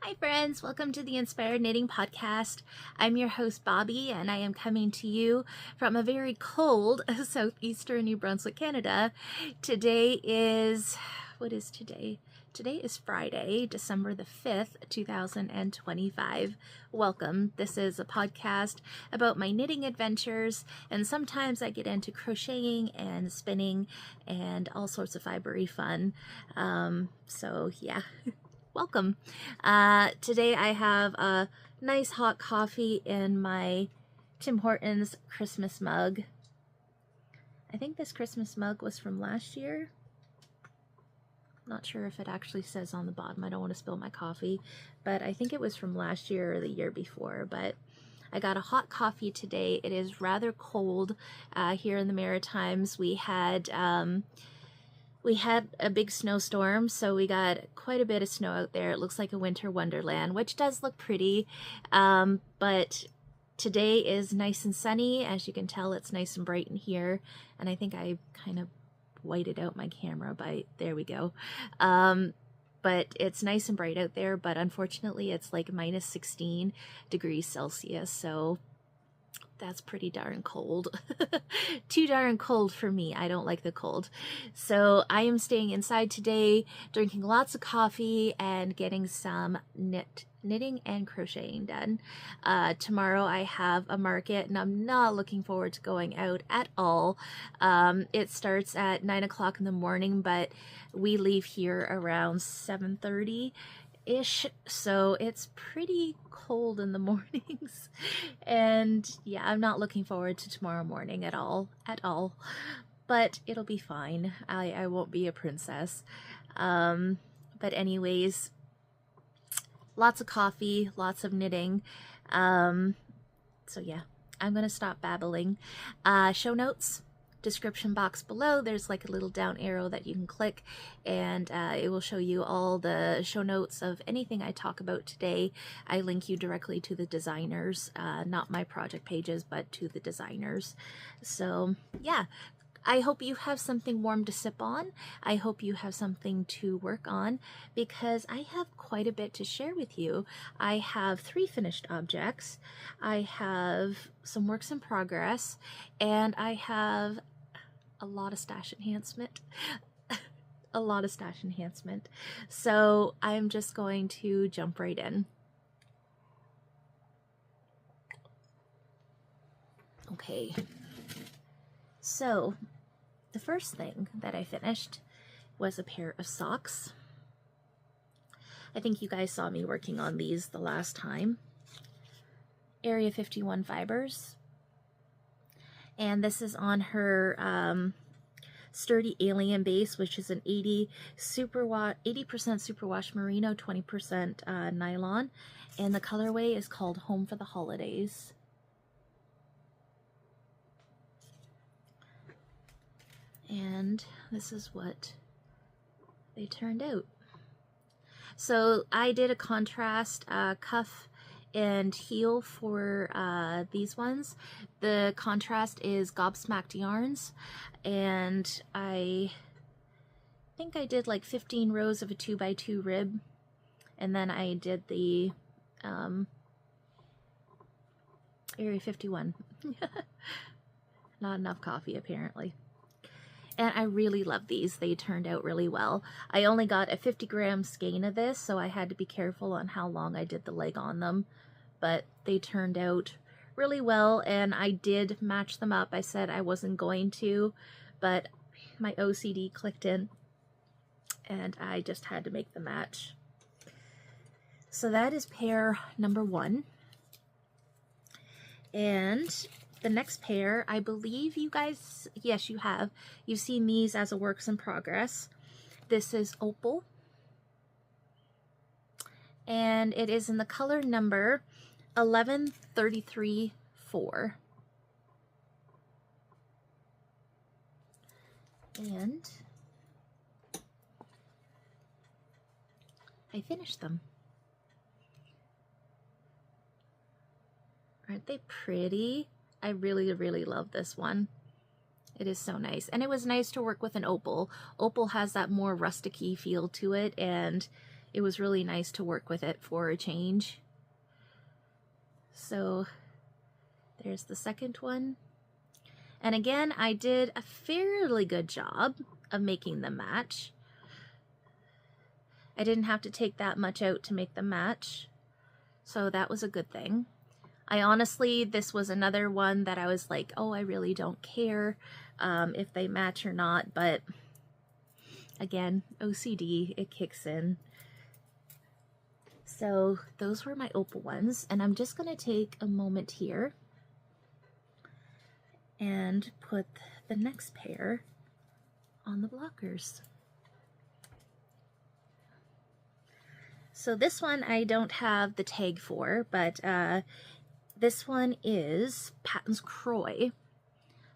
Hi friends, welcome to the Inspired Knitting Podcast. I'm your host Bobby and I am coming to you from a very cold southeastern New Brunswick, Canada. Today is, what is today? Today is Friday, December the 5th, 2025. Welcome. This is a podcast about my knitting adventures, and sometimes I get into crocheting and spinning and all sorts of fibery fun. So yeah. Welcome. Today I have a nice hot coffee in my Tim Hortons Christmas mug. I think this Christmas mug was from last year. Not sure if it actually says on the bottom. I don't want to spill my coffee, but I think it was from last year or the year before. But I got a hot coffee today. It is rather cold here in the Maritimes. We had a big snowstorm, so we got quite a bit of snow out there. It looks like a winter wonderland, which does look pretty, but today is nice and sunny. As you can tell, it's nice and bright in here, and I think I kind of whited out my camera, but there we go. But it's nice and bright out there, but unfortunately it's like minus 16 degrees Celsius, so that's pretty darn cold. Too darn cold for me. I don't like the cold. So I am staying inside today, drinking lots of coffee and getting some knitting and crocheting done. Tomorrow I have a market and I'm not looking forward to going out at all. It starts at 9 o'clock in the morning, but we leave here around 7:30 ish, so it's pretty cold in the mornings. And yeah, I'm not looking forward to tomorrow morning at all, but it'll be fine. I won't be a princess. But anyways, lots of coffee, lots of knitting. So yeah, I'm gonna stop babbling. Show notes, description box below, there's like a little down arrow that you can click, and it will show you all the show notes of anything I talk about today. I link you directly to the designers, not my project pages, but to the designers. So yeah, I hope you have something warm to sip on. I hope you have something to work on, because I have quite a bit to share with you. I have 3 finished objects, I have some works in progress, and I have a lot of stash enhancement. A lot of stash enhancement. So I'm just going to jump right in. Okay. So the first thing that I finished was a pair of socks. I think you guys saw me working on these the last time. Area 51 fibers. And this is on her Sturdy Alien base, which is an 80% superwash merino, 20% nylon. And the colorway is called Home for the Holidays. And this is what they turned out. So I did a contrast cuff and heel for these ones. The contrast is Gobsmacked Yarns, and I think I did like 15 rows of a 2x2 rib, and then I did the Area 51. Not enough coffee apparently. And I really love these. They turned out really well. I only got a 50-gram skein of this, so I had to be careful on how long I did the leg on them. But they turned out really well, and I did match them up. I said I wasn't going to, but my OCD clicked in, and I just had to make the match. So that is pair number 1. And the next pair, I believe you guys, yes you have, you've seen these as a works in progress. This is Opal, and it is in the color number 1133-4. And I finished them. Aren't they pretty? I really, really love this one. It is so nice. And it was nice to work with an opal. Opal has that more rustic-y feel to it, and it was really nice to work with it for a change. So there's the second one. And again, I did a fairly good job of making them match. I didn't have to take that much out to make them match, so that was a good thing. I honestly, this was another one that I was like, oh, I really don't care if they match or not, but again, OCD, it kicks in. So those were my opal ones, and I'm just going to take a moment here and put the next pair on the blockers. So this one I don't have the tag for, but this one is Patton's Croy.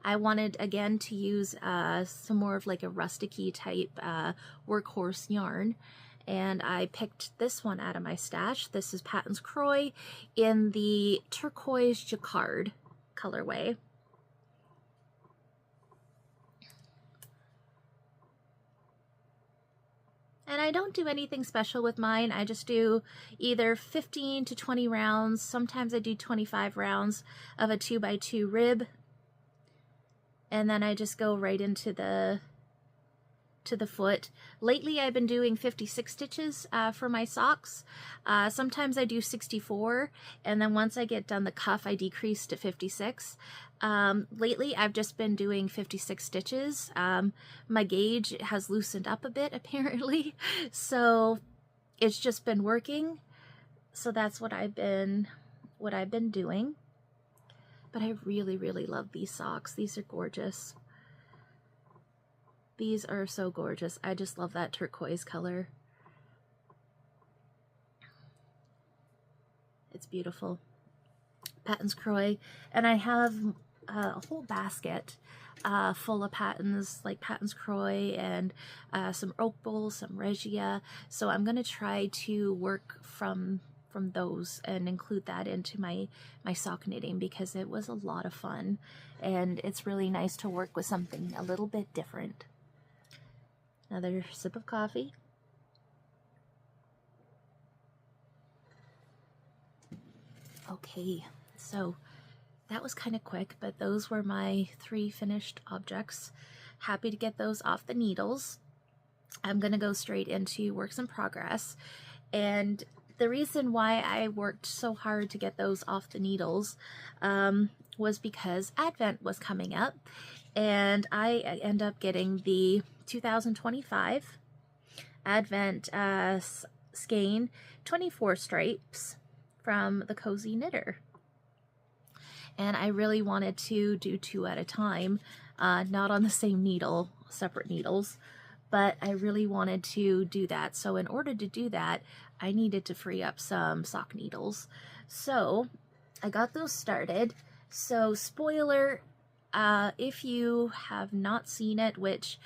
I wanted again to use some more of like a rusticy type workhorse yarn, and I picked this one out of my stash. This is Patton's Croy in the turquoise jacquard colorway. And I don't do anything special with mine. I just do either 15 to 20 rounds. Sometimes I do 25 rounds of a 2x2 rib. And then I just go right into the foot. Lately I've been doing 56 stitches for my socks. Sometimes I do 64, and then once I get done the cuff I decrease to 56. Lately I've just been doing 56 stitches. My gauge has loosened up a bit apparently, so it's just been working. So that's what I've been doing. But I really, really love these socks. These are gorgeous. These are so gorgeous. I just love that turquoise color. It's beautiful. Patton's Croy. And I have a whole basket full of Pattons, like Patton's Croy and some opal, some regia. So I'm going to try to work from those and include that into my sock knitting, because it was a lot of fun. And it's really nice to work with something a little bit different. Another sip of coffee. Okay, so that was kind of quick, but those were my 3 finished objects. Happy to get those off the needles. I'm going to go straight into works in progress. And the reason why I worked so hard to get those off the needles was because Advent was coming up, and I end up getting the 2025 Advent skein 24 stripes from the Cozy Knitter. And I really wanted to do 2 at a time, not on the same needle, separate needles, but I really wanted to do that. So in order to do that, I needed to free up some sock needles. So I got those started. So spoiler, if you have not seen it, which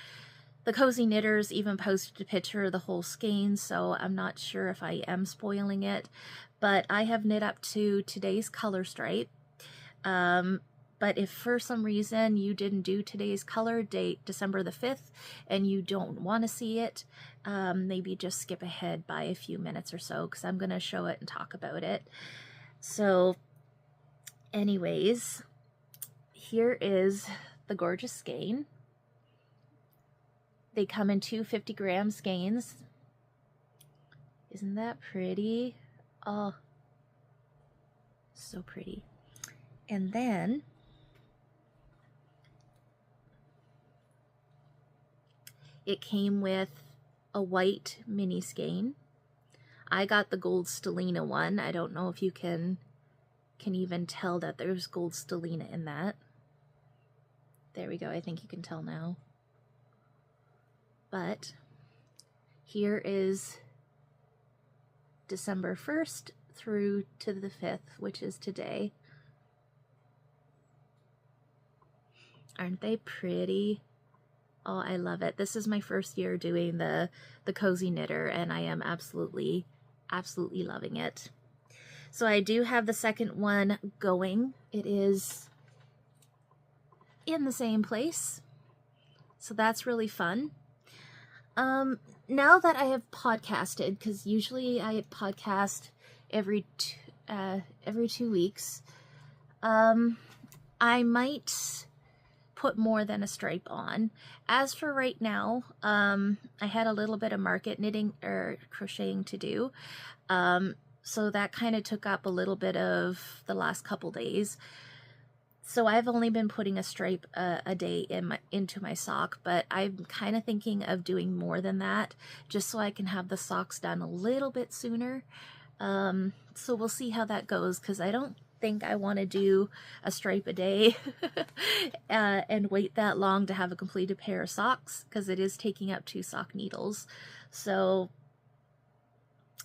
the Cozy Knitters even posted a picture of the whole skein, so I'm not sure if I am spoiling it, but I have knit up to today's color stripe. But if for some reason you didn't do today's color date, December the 5th, and you don't want to see it, maybe just skip ahead by a few minutes or so, because I'm going to show it and talk about it. So anyways, here is the gorgeous skein. They come in 2 50-gram skeins. Isn't that pretty? Oh, so pretty. And then it came with a white mini skein. I got the gold stellina one. I don't know if you can even tell that there's gold stellina in that. There we go. I think you can tell now. But here is December 1st through to the 5th, which is today. Aren't they pretty? Oh, I love it. This is my first year doing the Cozy Knitter, and I am absolutely loving it. So I do have the second one going. It is in the same place, so that's really fun. now that I have podcasted, because usually I podcast every 2 weeks, I might put more than a stripe on. As for right now, I had a little bit of market knitting or crocheting to do, so that kind of took up a little bit of the last couple days. So I've only been putting a stripe a day into my sock, but I'm kind of thinking of doing more than that, just so I can have the socks done a little bit sooner. So we'll see how that goes, because I don't think I want to do a stripe a day and wait that long to have a completed pair of socks, because it is taking up 2 sock needles. So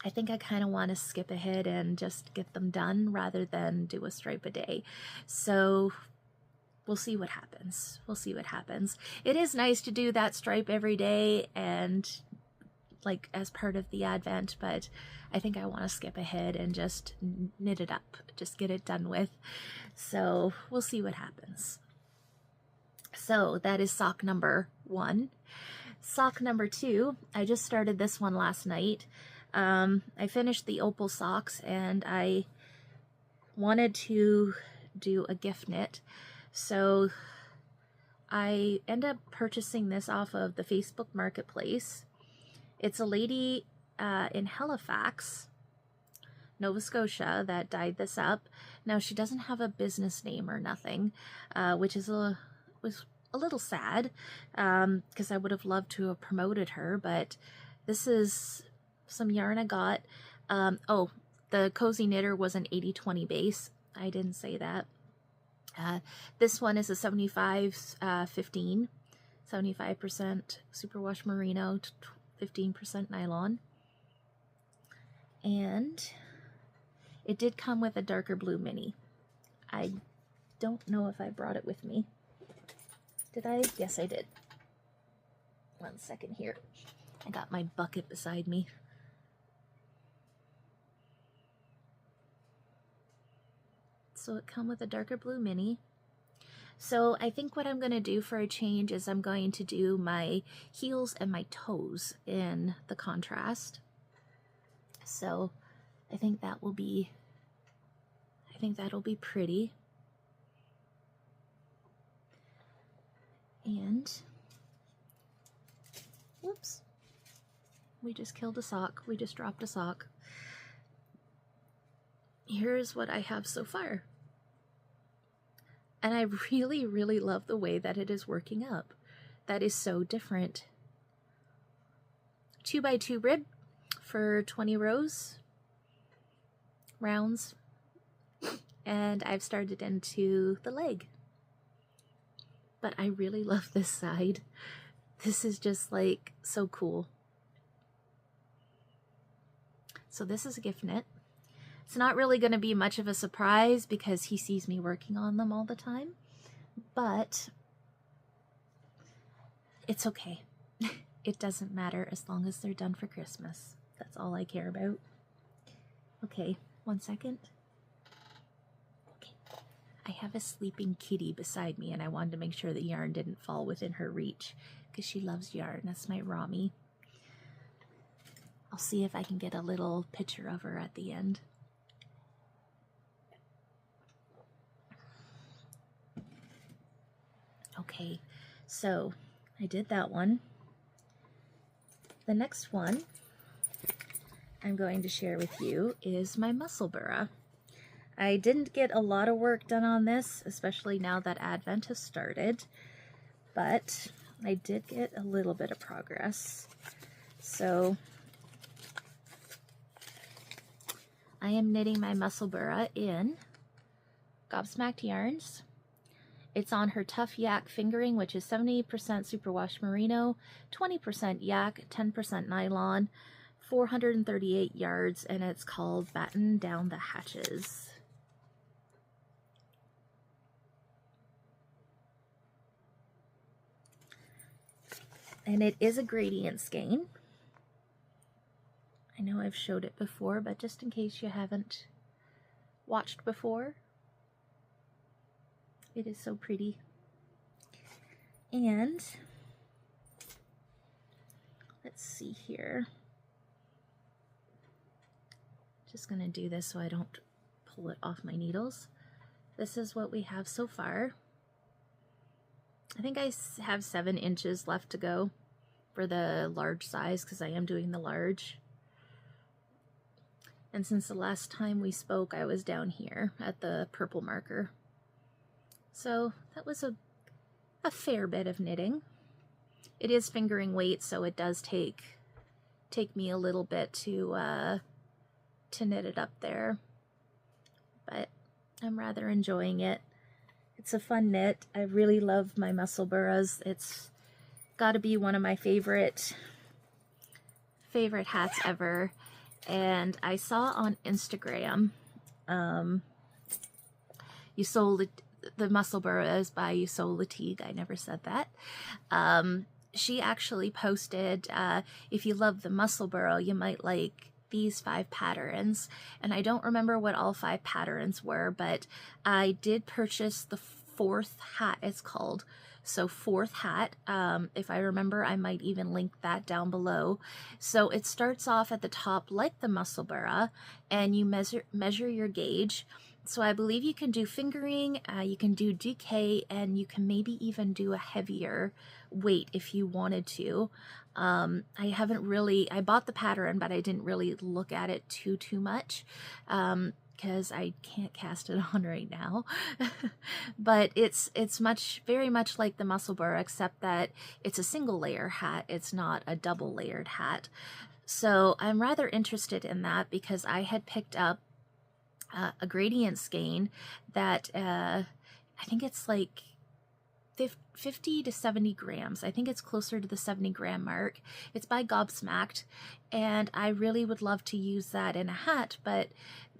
I think I kind of want to skip ahead and just get them done rather than do a stripe a day. So we'll see what happens. We'll see what happens. It is nice to do that stripe every day and like as part of the Advent, but I think I want to skip ahead and just knit it up, just get it done with. So we'll see what happens. So that is sock number 1. Sock number 2, I just started this one last night. I finished the opal socks and I wanted to do a gift knit. So I end up purchasing this off of the Facebook Marketplace. It's a lady in Halifax, Nova Scotia, that dyed this up. Now she doesn't have a business name or nothing, which is was a little sad, because I would have loved to have promoted her, but this is some yarn I got. Oh, the Cozy Knitter was an 80-20 base. I didn't say that. This one is a 75-15, 75% superwash merino, 15% nylon. And it did come with a darker blue mini. I don't know if I brought it with me. Did I? Yes, I did. 1 second here. I got my bucket beside me. So it come with a darker blue mini. So I think what I'm going to do for a change is I'm going to do my heels and my toes in the contrast. So I think that'll be pretty. And whoops, we just killed a sock. We just dropped a sock. Here's what I have so far. And I really, really love the way that it is working up. That is so different. 2x2 rib for 20 rounds. And I've started into the leg. But I really love this side. This is just like so cool. So this is a gift knit. It's not really going to be much of a surprise because he sees me working on them all the time, but it's okay. It doesn't matter as long as they're done for Christmas. That's all I care about. Okay, 1 second. Okay, I have a sleeping kitty beside me and I wanted to make sure the yarn didn't fall within her reach because she loves yarn. That's my Rami. I'll see if I can get a little picture of her at the end. Okay, so I did that one. The next one I'm going to share with you is my Musselburgh. I didn't get a lot of work done on this, especially now that Advent has started, but I did get a little bit of progress. So I am knitting my Musselburgh in Gobsmacked Yarns. It's on her Tough Yak fingering, which is 70% superwash merino, 20% yak, 10% nylon, 438 yards, and it's called Batten Down the Hatches. And it is a gradient skein. I know I've showed it before, but just in case you haven't watched before, it is so pretty. And let's see here. Just gonna do this so I don't pull it off my needles. This is what we have so far. I think I have 7 inches left to go for the large size because I am doing the large. And since the last time we spoke, I was down here at the purple marker. So that was a fair bit of knitting. It is fingering weight, so it does take me a little bit to knit it up there. But I'm rather enjoying it. It's a fun knit. I really love my Musselburghs. It's got to be one of my favorite hats ever. And I saw on Instagram, Ysolda, the Musselburgh is by Ysolda Teague. I never said that. She actually posted, if you love the Musselburgh, you might like these 5 patterns. And I don't remember what all 5 patterns were, but I did purchase the 4th hat, it's called. So 4th hat, if I remember, I might even link that down below. So it starts off at the top like the Musselburgh, and you measure your gauge. So I believe you can do fingering, you can do DK, and you can maybe even do a heavier weight if you wanted to. I haven't really, I bought the pattern, but I didn't really look at it too much. Because I can't cast it on right now. But it's very much like the Musselburgh, except that it's a single layer hat. It's not a double layered hat. So I'm rather interested in that because I had picked up a gradient skein that I think it's like 50 to 70 grams. I think it's closer to the 70 gram mark. It's by Gobsmacked, and I really would love to use that in a hat, but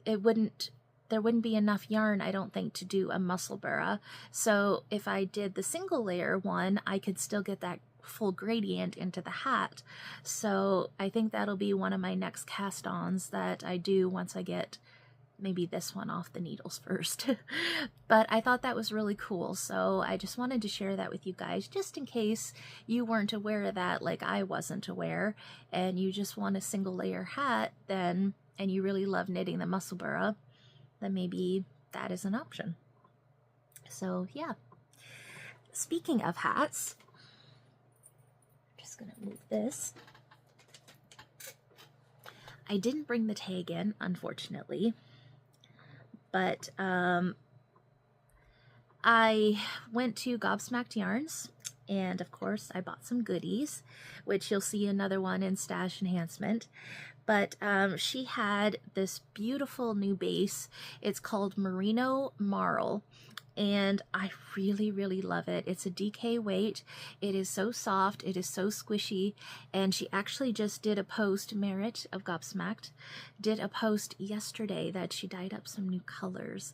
there wouldn't be enough yarn, I don't think, to do a Musselburgh. So if I did the single layer one, I could still get that full gradient into the hat. So I think that'll be one of my next cast-ons that I do once I get maybe this one off the needles first. But I thought that was really cool, so I just wanted to share that with you guys, just in case you weren't aware of that, like I wasn't aware, and you just want a single layer hat, then, and you really love knitting the Musselburgh, then maybe that is an option. So yeah. Speaking of hats, I'm just gonna move this. I didn't bring the tag in, unfortunately, but I went to Gobsmacked Yarns, and of course I bought some goodies, which you'll see another one in Stash Enhancement. But she had this beautiful new base. It's called Merino Marl, and I really love it. It's a DK weight. It is so soft, it is so squishy, and she actually just did a post, Merit of Gobsmacked did a post yesterday that she dyed up some new colors,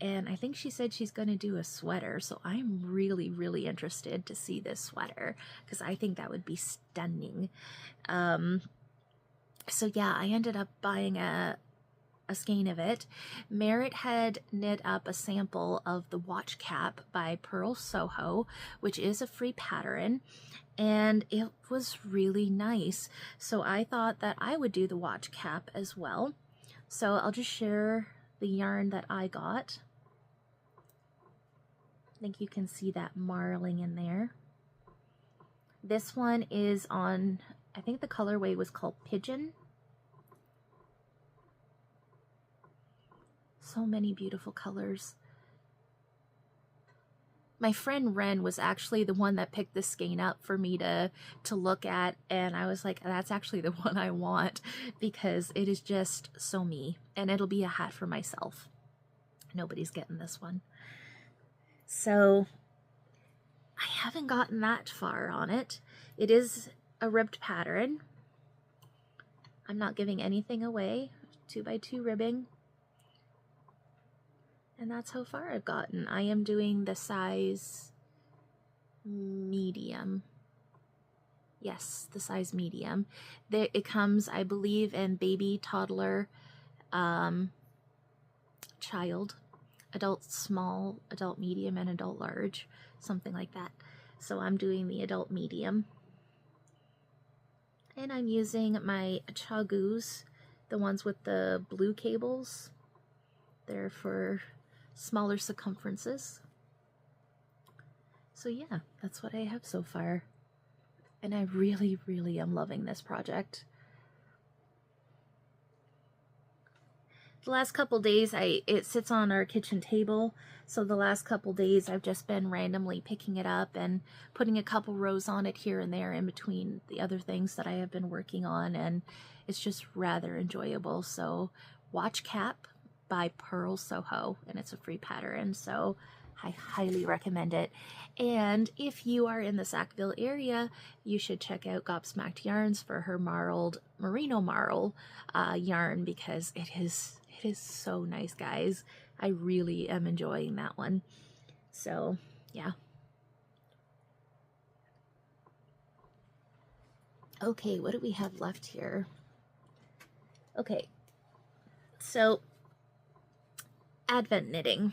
and I think she said she's going to do a sweater, so I'm really interested to see this sweater because I think that would be stunning. So yeah, I ended up buying a skein of it. Merit had knit up a sample of the watch cap by Pearl Soho, which is a free pattern, and it was really nice. So I thought that I would do the watch cap as well. So I'll just share the yarn that I got. I think you can see that marling in there. This one is on, I think the colorway was called Pigeon. So many beautiful colors. My friend Ren was actually the one that picked this skein up for me to look at, and I was like, that's actually the one I want because it is just so me, and it'll be a hat for myself. Nobody's getting this one. So I haven't gotten that far on it. It is a ribbed pattern. I'm not giving anything away. 2x2 ribbing. And that's how far I've gotten. I am doing the size medium. Yes, the size medium. It comes, I believe, in baby, toddler, child, adult small, adult medium, and adult large. Something like that. So I'm doing the adult medium. And I'm using my Chagus, the ones with the blue cables. They're for smaller circumferences. So yeah, that's what I have so far. And I really, really am loving this project. The last couple days, it sits on our kitchen table, so the last couple days I've just been randomly picking it up and putting a couple rows on it here and there in between the other things that I have been working on, and it's just rather enjoyable. So Watch Cap by Pearl Soho, and it's a free pattern, so I highly recommend it. And if you are in the Sackville area, you should check out Gobsmacked Yarns for her merino marl yarn, because it is so nice, guys. I really am enjoying that one. So yeah. Okay, what do we have left here? Okay, so Advent knitting.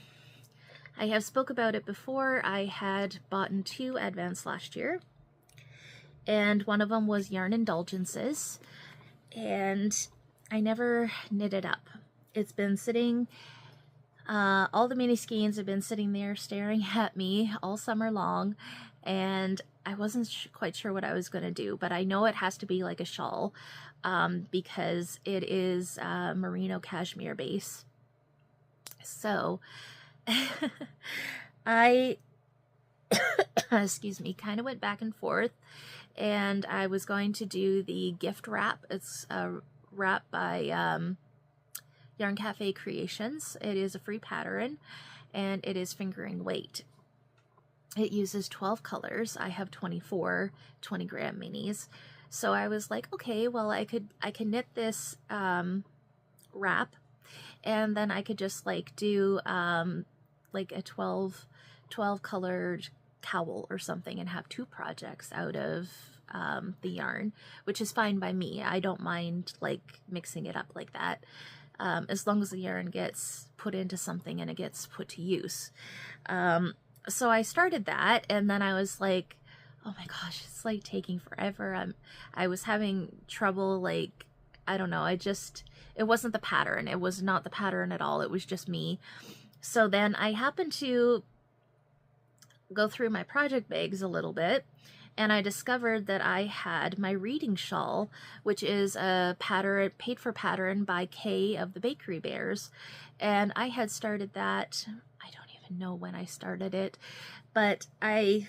I have spoke about it before. I had bought 2 Advents last year, and one of them was Yarn Indulgences, and I never knitted up. It's been sitting, all the mini skeins have been sitting there staring at me all summer long, and I wasn't quite sure what I was going to do, but I know it has to be like a shawl, because it is merino cashmere base. So I, excuse me, kind of went back and forth, and I was going to do the gift wrap. It's a wrap by Yarn Cafe Creations. It is a free pattern, and it is fingering weight. It uses 12 colors. I have 24 20-gram minis. So I was like, okay, well, I could knit this wrap, and then I could just like do like a 12 colored cowl or something and have 2 projects out of the yarn, which is fine by me. I don't mind like mixing it up like that, as long as the yarn gets put into something and it gets put to use. So I started that, and then I was like, oh my gosh, it's like taking forever. I was having trouble, like, I don't know, it wasn't the pattern. It was not the pattern at all. It was just me. So then I happened to go through my project bags a little bit, and I discovered that I had my reading shawl, which is a pattern, paid for pattern by Kay of the Bakery Bears. And I had started that, I don't even know when I started it, but I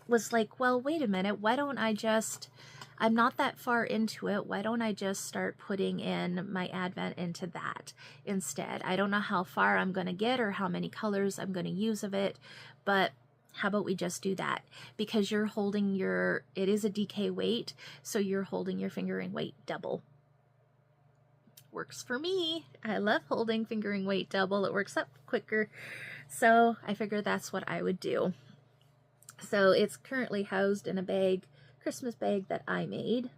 was like, well, wait a minute, why don't I just, I'm not that far into it, why don't I just start putting in my Advent into that instead? I don't know how far I'm going to get or how many colors I'm going to use of it, but how about we just do that? Because you're holding your, it is a DK weight, so you're holding your fingering weight double. Works for me. I love holding fingering weight double. It works up quicker. So I figured that's what I would do. So it's currently housed in a bag, Christmas bag that I made.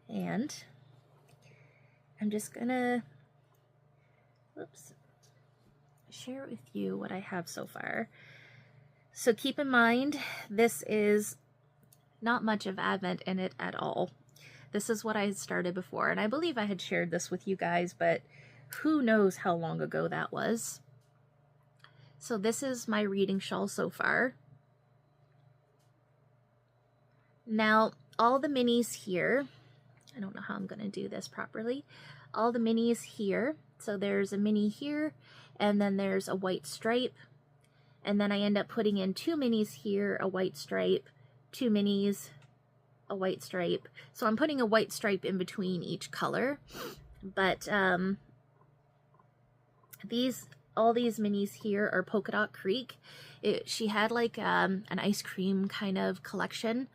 And I'm just gonna, share with you what I have so far. So keep in mind, this is not much of Advent in it at all. This is what I had started before, and I believe I had shared this with you guys, but who knows how long ago that was. So this is my reading shawl so far. Now, all the minis here, I don't know how I'm going to do this properly. All the minis here, so there's a mini here, and then there's a white stripe, and then I end up putting in 2 minis here, a white stripe, 2 minis, a white stripe. So I'm putting a white stripe in between each color, but all these minis here are Polka Dot Creek. She had like an ice cream kind of collection,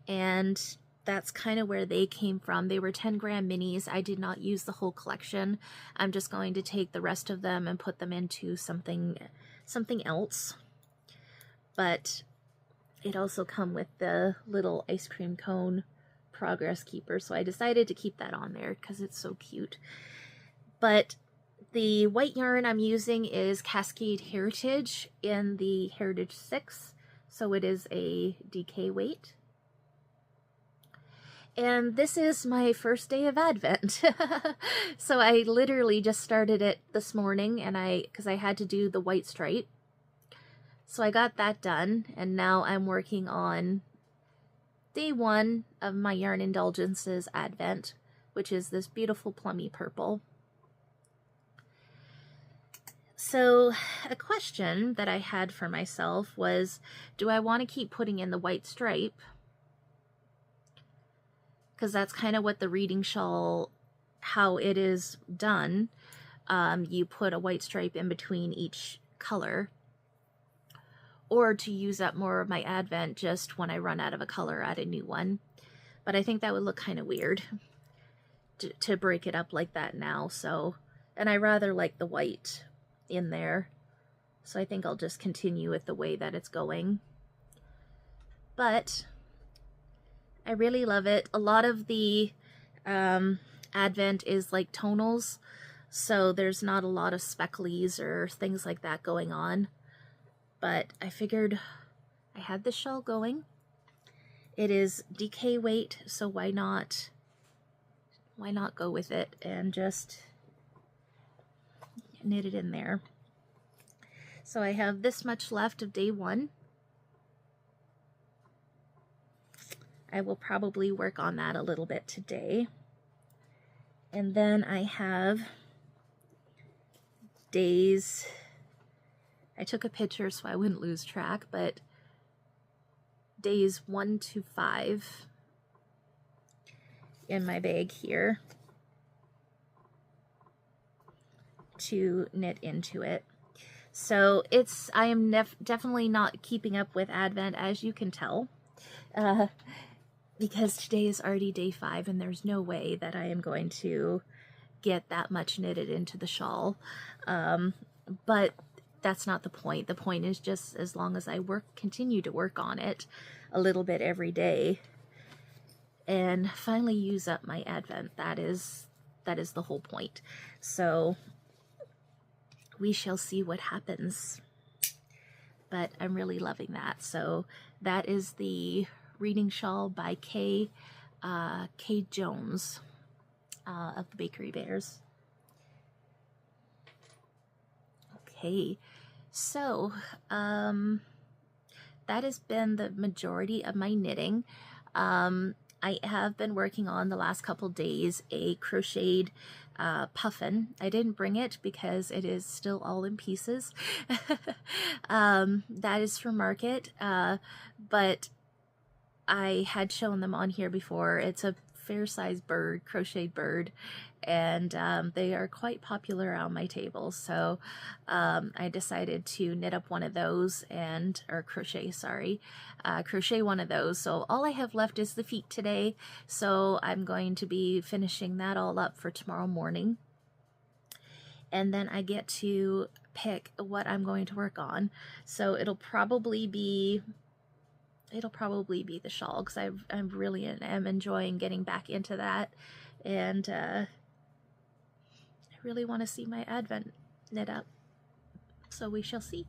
and that's kind of where they came from. They were 10-gram minis. I did not use the whole collection. I'm just going to take the rest of them and put them into something else. But it also come with the little ice cream cone progress keeper, so I decided to keep that on there because it's so cute. But The white yarn I'm using is Cascade Heritage in the Heritage 6, so it is a DK weight. And this is my first day of Advent. So I literally just started it this morning, and because I had to do the white stripe. So I got that done, and now I'm working on day 1 of my Yarn Indulgences Advent, which is this beautiful plummy purple. So a question that I had for myself was, do I want to keep putting in the white stripe? Because that's kind of what the reading shawl, how it is done. You put a white stripe in between each color. Or to use up more of my Advent just when I run out of a color, add a new one. But I think that would look kind of weird to break it up like that now. So, and I rather like the white in there. So I think I'll just continue with the way that it's going. But I really love it. A lot of the Advent is like tonals, so there's not a lot of specklies or things like that going on. But I figured I had this shawl going. It is DK weight, so why not go with it and just knit it in there. So I have this much left of day 1. I will probably work on that a little bit today. And then I have days, I took a picture so I wouldn't lose track, but days 1 to 5 in my bag here to knit into it. So I am definitely not keeping up with Advent, as you can tell. Because today is already day 5 and there's no way that I am going to get that much knitted into the shawl. But that's not the point. The point is just as long as I continue to work on it a little bit every day and finally use up my Advent. That is the whole point. So we shall see what happens. But I'm really loving that. So that is the reading shawl by Kay Jones of the Bakery Bears. Okay, so that has been the majority of my knitting. I have been working on the last couple days a crocheted puffin. I didn't bring it because it is still all in pieces. That is for market, but I had shown them on here before. It's a fair-sized bird, crocheted bird, and they are quite popular on my table. So I decided to knit up one of those crochet one of those. So all I have left is the feet today. So I'm going to be finishing that all up for tomorrow morning. And then I get to pick what I'm going to work on. So it'll probably be the shawl, because I really am enjoying getting back into that, and I really want to see my Advent knit up, so we shall see.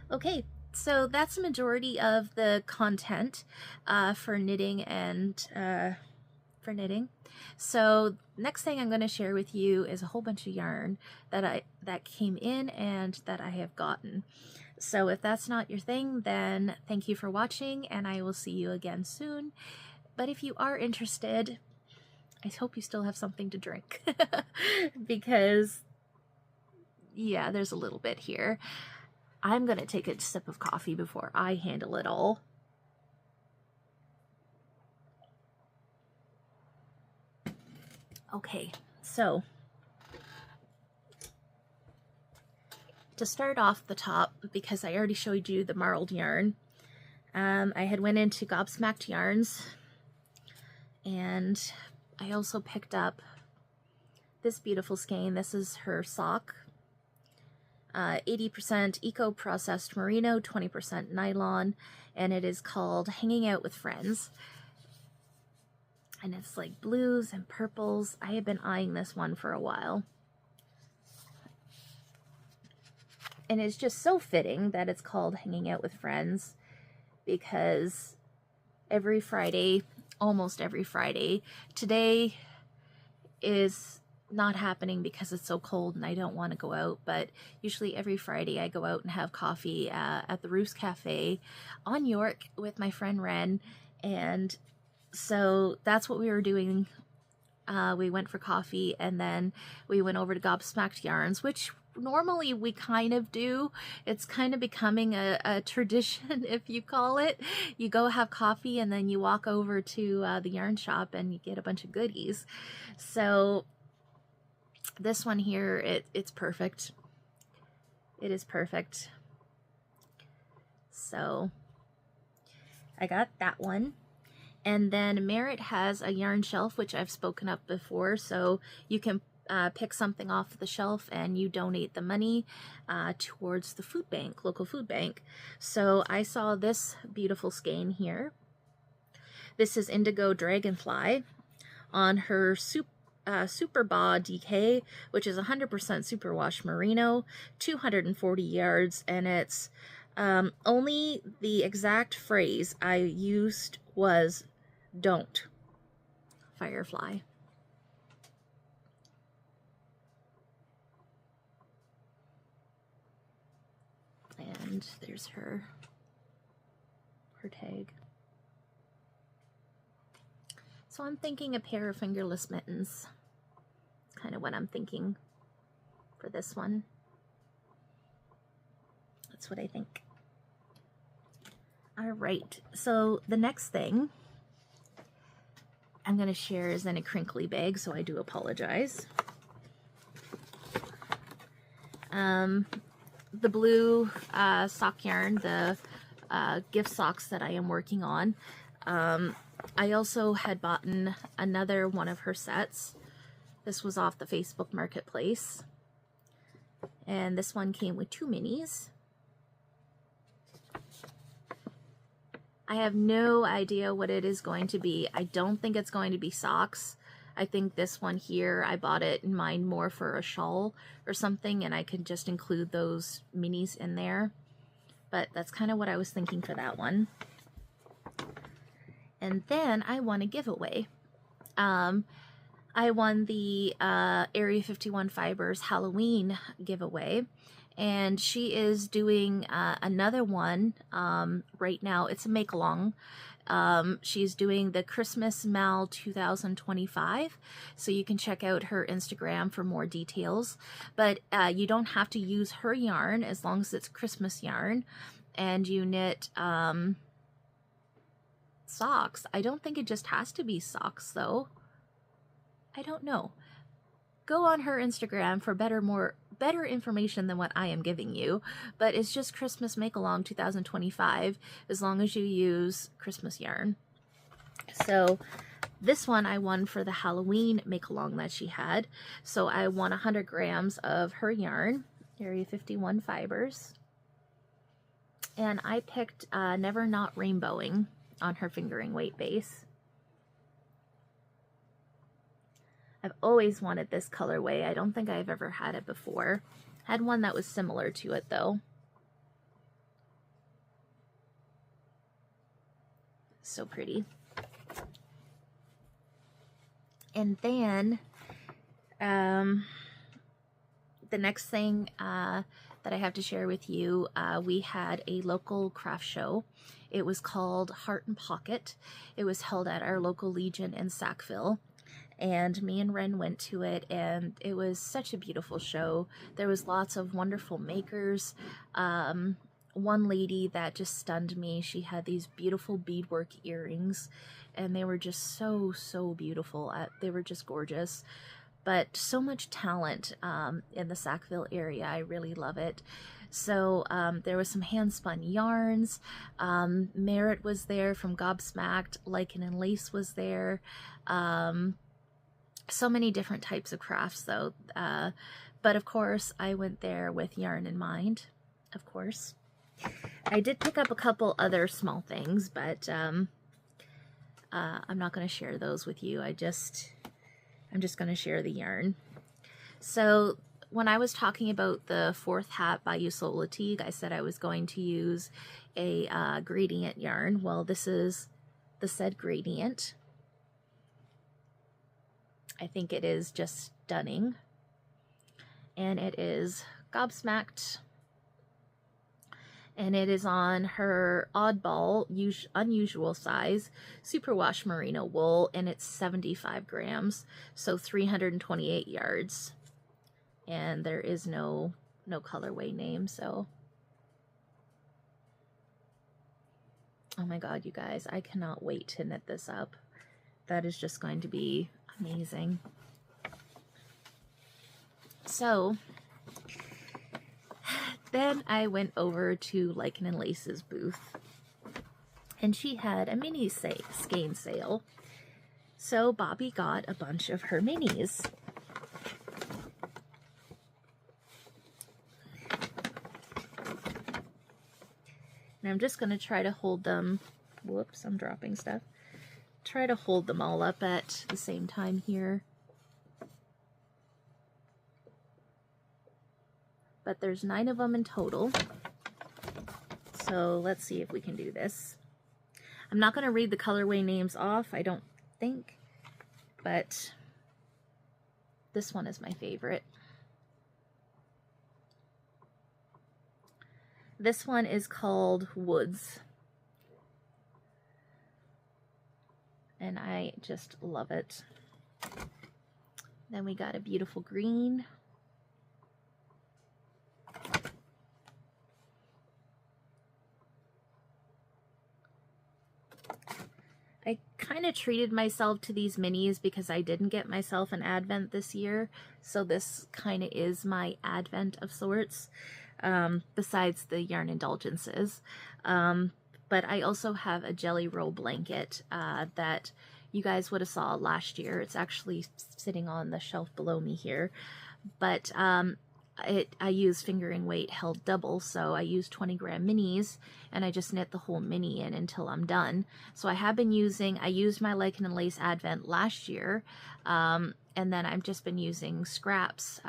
Okay, so that's the majority of the content for knitting and for knitting. So next thing I'm going to share with you is a whole bunch of yarn that came in and that I have gotten. So if that's not your thing, then thank you for watching, and I will see you again soon. But if you are interested, I hope you still have something to drink because, yeah, there's a little bit here. I'm going to take a sip of coffee before I handle it all. Okay, so to start off the top, because I already showed you the marled yarn, I had went into Gobsmacked Yarns, and I also picked up this beautiful skein. This is her sock. 80% eco-processed merino, 20% nylon, and it is called Hanging Out with Friends. And it's like blues and purples. I have been eyeing this one for a while. And it's just so fitting that it's called Hanging Out with Friends, because every Friday, almost every Friday, today is not happening because it's so cold and I don't want to go out, but usually every Friday I go out and have coffee at the Roos Cafe on York with my friend Ren. And so that's what we were doing. We went for coffee, and then we went over to Gobsmacked Yarns, which normally we kind of do. It's kind of becoming a tradition, if you call it. You go have coffee and then you walk over to the yarn shop and you get a bunch of goodies. So this one here, it's perfect. It is perfect. So I got that one. And then Merit has a yarn shelf, which I've spoken up before, so you can pick something off the shelf and you donate the money towards the food bank, local food bank. So I saw this beautiful skein here. This is Indigo Dragonfly on her Super Baw DK, which is 100% superwash merino, 240 yards, and it's only the exact phrase I used was "don't firefly." And there's her tag. So I'm thinking a pair of fingerless mittens. That's kind of what I'm thinking for this one. That's what I think. All right, so the next thing I'm going to share is in a crinkly bag, so I do apologize. The blue sock yarn, the gift socks that I am working on. I also had bought another one of her sets. This was off the Facebook Marketplace. And this one came with 2 minis. I have no idea what it is going to be. I don't think it's going to be socks. I think this one here, I bought it in mind more for a shawl or something, and I could just include those minis in there. But that's kind of what I was thinking for that one. And then I won a giveaway. I won the Area 51 Fibers Halloween giveaway. And she is doing another one right now. It's a make-along. She's doing the Christmas Mal 2025, so you can check out her Instagram for more details. But you don't have to use her yarn as long as it's Christmas yarn, and you knit socks. I don't think it just has to be socks, though. I don't know. Go on her Instagram for better information than what I am giving you, but it's just Christmas Make-Along 2025 as long as you use Christmas yarn. So this one I won for the Halloween Make-Along that she had. So I won 100 grams of her yarn, Area 51 Fibers. And I picked Never Not Rainbowing on her fingering weight base. I've always wanted this colorway. I don't think I've ever had it before. Had one that was similar to it though. So pretty. And then the next thing that I have to share with you, we had a local craft show. It was called Heart and Pocket. It was held at our local Legion in Sackville. And me and Ren went to it, and it was such a beautiful show. There was lots of wonderful makers. One lady that just stunned me, she had these beautiful beadwork earrings, and they were just so, so beautiful. They were just gorgeous. But so much talent in the Sackville area. I really love it. So there was some hand-spun yarns. Merit was there from Gobsmacked. Lichen and Lace was there. So many different types of crafts though, but of course I went there with yarn in mind, of course. I did pick up a couple other small things, but I'm not going to share those with you. I'm just going to share the yarn. So when I was talking about the fourth hat by Ysolda Teague, I said I was going to use a gradient yarn. Well, this is the said gradient. I think it is just stunning. And it is Gobsmacked. And it is on her oddball, unusual size, superwash merino wool, and it's 75 grams, so 328 yards. And there is no colorway name, so. Oh my God, you guys, I cannot wait to knit this up. That is just going to be amazing. So then I went over to Lichen and Lace's booth, and she had a mini skein sale. So Bobby got a bunch of her minis. And I'm just going to try to hold them. Whoops, I'm dropping stuff. Try to hold them all up at the same time here. But there's 9 of them in total. So let's see if we can do this. I'm not going to read the colorway names off, I don't think. But this one is my favorite. This one is called Woods. And I just love it. Then we got a beautiful green. I kind of treated myself to these minis because I didn't get myself an advent this year. So this kind of is my advent of sorts, besides the yarn indulgences. But I also have a jelly roll blanket that you guys would have saw last year. It's actually sitting on the shelf below me here. But I use fingering weight held double, so I use 20-gram minis, and I just knit the whole mini in until I'm done. So I used my Lichen and Lace Advent last year, and then I've just been using scraps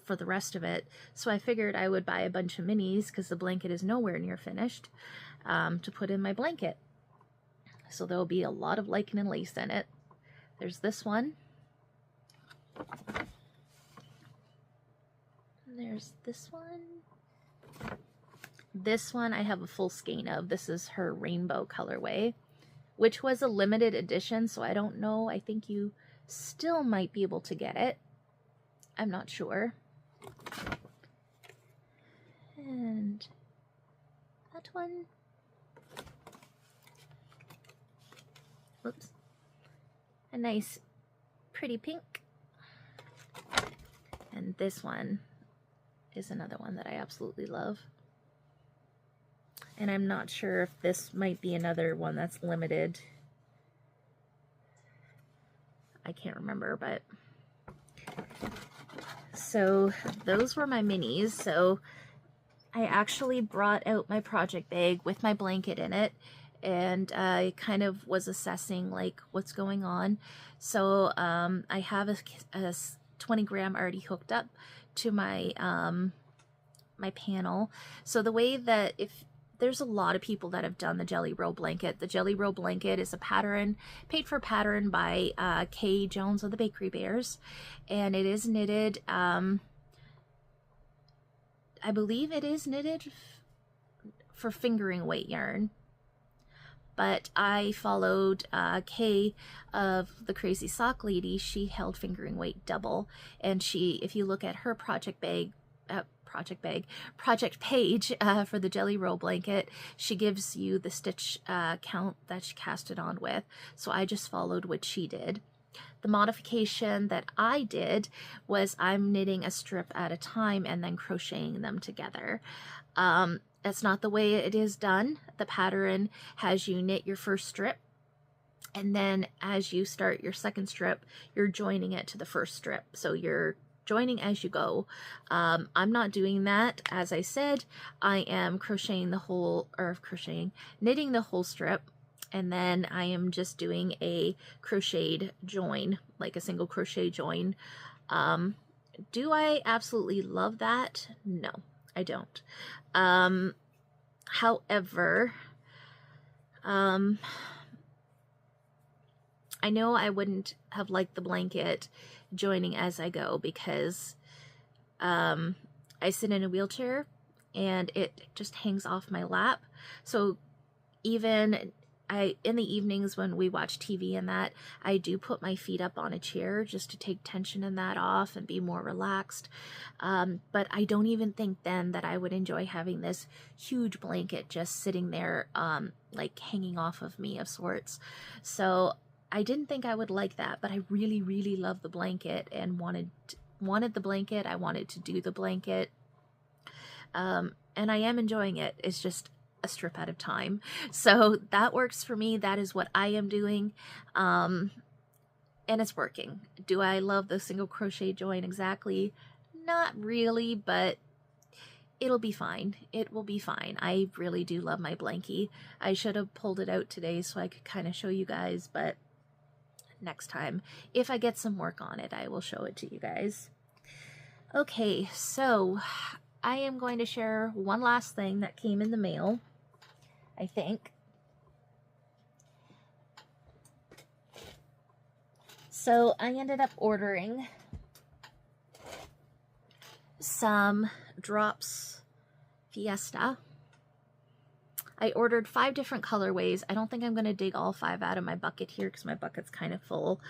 for the rest of it. So I figured I would buy a bunch of minis, because the blanket is nowhere near finished, to put in my blanket. So there'll be a lot of Lichen and Lace in it. There's this one. There's this one. This one I have a full skein of. This is her rainbow colorway, which was a limited edition, so I don't know. I think you still might be able to get it. I'm not sure. And that one. Whoops. A nice pretty pink. And this one is another one that I absolutely love. And I'm not sure if this might be another one that's limited. I can't remember, but so those were my minis. So I actually brought out my project bag with my blanket in it, and I kind of was assessing like what's going on. So I have a 20-gram already hooked up to my my panel. So the way that, if there's a lot of people that have done the Jelly Roll blanket. The Jelly Roll blanket is a pattern, paid for pattern by Kay Jones of the Bakery Bears, and it is knitted, I believe it is knitted for fingering weight yarn. But I followed Kay of the Crazy Sock Lady. She held fingering weight double, and she, if you look at her project page for the Jelly Roll blanket, she gives you the stitch count that she cast it on with. So I just followed what she did. The modification that I did was I'm knitting a strip at a time and then crocheting them together. That's not the way it is done. The pattern has you knit your first strip, and then as you start your second strip, you're joining it to the first strip. So you're joining as you go. I'm not doing that. As I said, I am knitting the whole strip, and then I am just doing a crocheted join, like a single crochet join, Do I absolutely love that? No, I don't. However, I know I wouldn't have liked the blanket joining as I go because I sit in a wheelchair and it just hangs off my lap. So even in the evenings when we watch TV and that, I do put my feet up on a chair just to take tension in that off and be more relaxed. But I don't even think then that I would enjoy having this huge blanket just sitting there, like hanging off of me of sorts. So I didn't think I would like that, but I really, really love the blanket and wanted the blanket. I wanted to do the blanket. And I am enjoying it. It's just a strip at a time. So that works for me. That is what I am doing. And it's working. Do I love the single crochet join exactly? Not really, but it'll be fine. It will be fine. I really do love my blankie. I should have pulled it out today so I could kind of show you guys, but next time, if I get some work on it, I will show it to you guys. Okay, so I am going to share one last thing that came in the mail, I think. So I ended up ordering some Drops Fiesta. I ordered 5 different colorways. I don't think I'm going to dig all 5 out of my bucket here because my bucket's kind of full.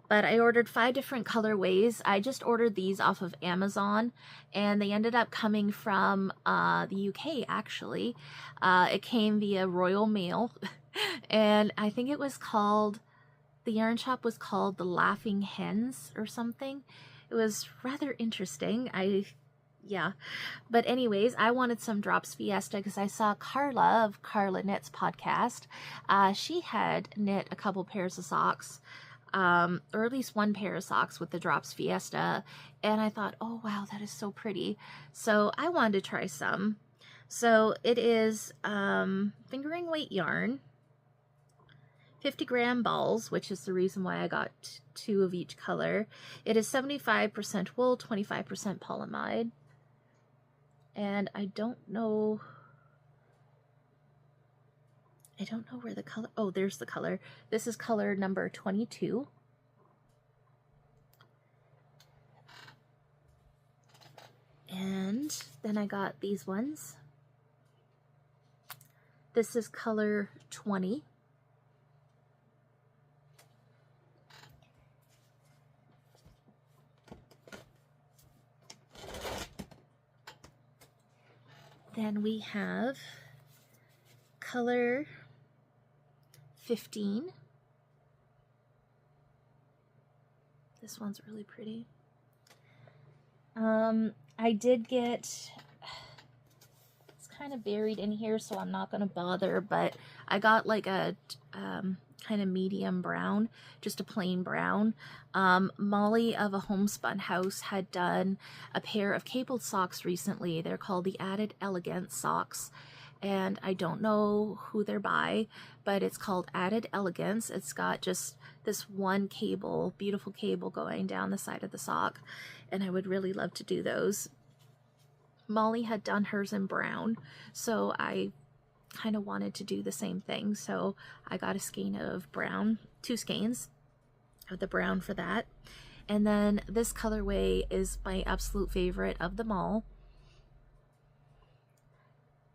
But I ordered 5 different colorways. I just ordered these off of Amazon, and they ended up coming from the UK, actually. It came via Royal Mail, and I think it was called, the yarn shop was called The Laughing Hens or something. It was rather interesting. Yeah, but anyways, I wanted some Drops Fiesta because I saw Carla of Carla Knits podcast. She had knit a couple pairs of socks, or at least one pair of socks with the Drops Fiesta, and I thought, oh wow, that is so pretty. So I wanted to try some. So it is fingering weight yarn, 50-gram balls, which is the reason why I got 2 of each color. It is 75% wool, 25% polyamide. And I don't know where the color, oh, there's the color. This is color number 22. And then I got these ones. This is color 20. Then we have color 15. This one's really pretty. I did get, it's kind of buried in here, so I'm not going to bother, but I got like a kind of medium brown, just a plain brown. Molly of a Homespun House had done a pair of cabled socks recently. They're called the Added Elegance socks, and I don't know who they're by, but it's called Added Elegance. It's got just this one cable, beautiful cable going down the side of the sock, and I would really love to do those. Molly had done hers in brown, so I kind of wanted to do the same thing, so I got a skein of brown, 2 skeins of the brown for that. And then this colorway is my absolute favorite of them all.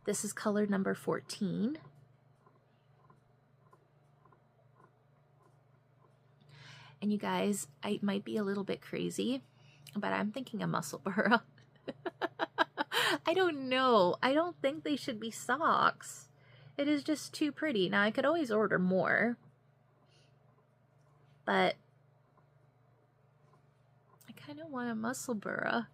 This is color number 14. And you guys, I might be a little bit crazy, but I'm thinking of Musselburgh. I don't know. I don't think they should be socks. It is just too pretty. Now, I could always order more, but I kind of want a Musselburgh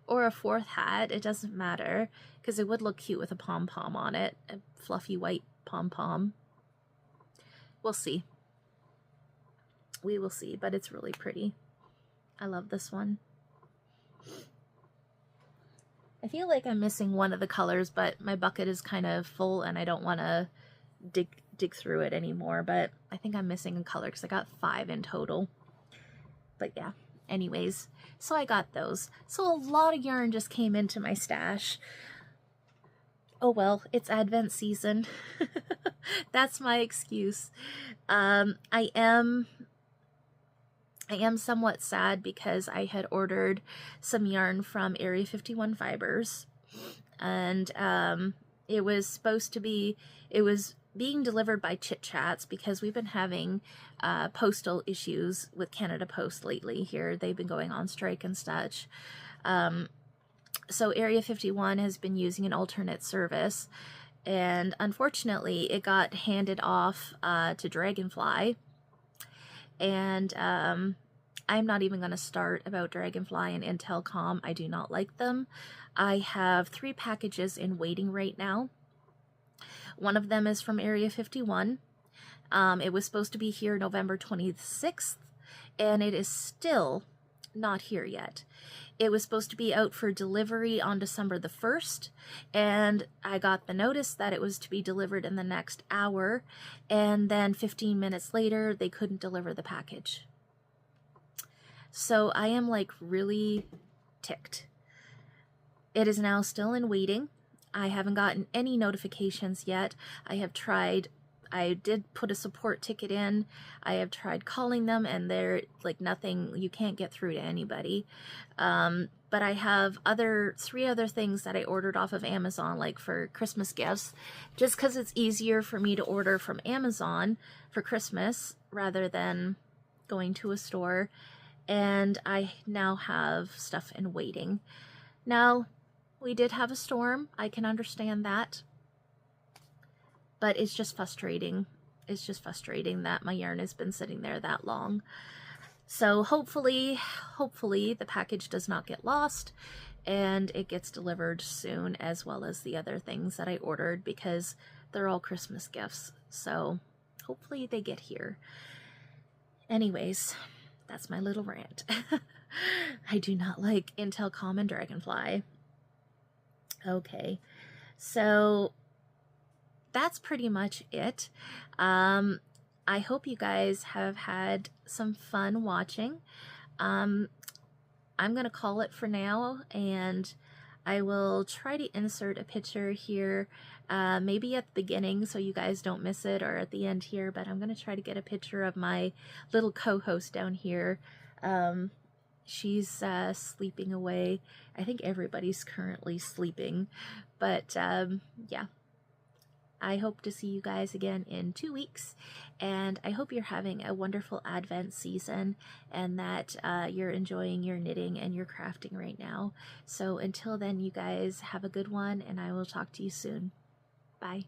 or a 4th hat. It doesn't matter because it would look cute with a pom-pom on it, a fluffy white pom-pom. We'll see. We will see, but it's really pretty. I love this one. I feel like I'm missing one of the colors, but my bucket is kind of full and I don't want to dig through it anymore, but I think I'm missing a color because I got 5 in total. But yeah, Anyways, so I got those. So a lot of yarn just came into my stash. Oh well, it's Advent season. That's my excuse. I am somewhat sad because I had ordered some yarn from Area 51 Fibers, and it was being delivered by Chit Chats because we've been having postal issues with Canada Post lately here. They've been going on strike and such. So Area 51 has been using an alternate service, and unfortunately it got handed off to Dragonfly. And I'm not even going to start about Dragonfly and Intelcom. I do not like them. I have 3 packages in waiting right now. One of them is from Area 51. It was supposed to be here November 26th, and it is still not here yet. It was supposed to be out for delivery on December the 1st, and I got the notice that it was to be delivered in the next hour, and then 15 minutes later, they couldn't deliver the package. So I am like really ticked. It is now still in waiting. I haven't gotten any notifications yet. I did put a support ticket in. I have tried calling them, and they're like nothing, you can't get through to anybody. But I have 3 other things that I ordered off of Amazon, like for Christmas gifts, just because it's easier for me to order from Amazon for Christmas rather than going to a store. And I now have stuff in waiting. Now, we did have a storm. I can understand that. But it's just frustrating. It's just frustrating that my yarn has been sitting there that long. So hopefully the package does not get lost and it gets delivered soon, as well as the other things that I ordered, because they're all Christmas gifts. So hopefully they get here. Anyways, that's my little rant. I do not like Intelcom and Dragonfly. Okay, so that's pretty much it. I hope you guys have had some fun watching. I'm gonna call it for now, and I will try to insert a picture here, maybe at the beginning so you guys don't miss it, or at the end here, but I'm gonna try to get a picture of my little co-host down here. She's sleeping away. I think everybody's currently sleeping, but yeah. I hope to see you guys again in 2 weeks, and I hope you're having a wonderful Advent season and that you're enjoying your knitting and your crafting right now. So until then, you guys have a good one, and I will talk to you soon. Bye.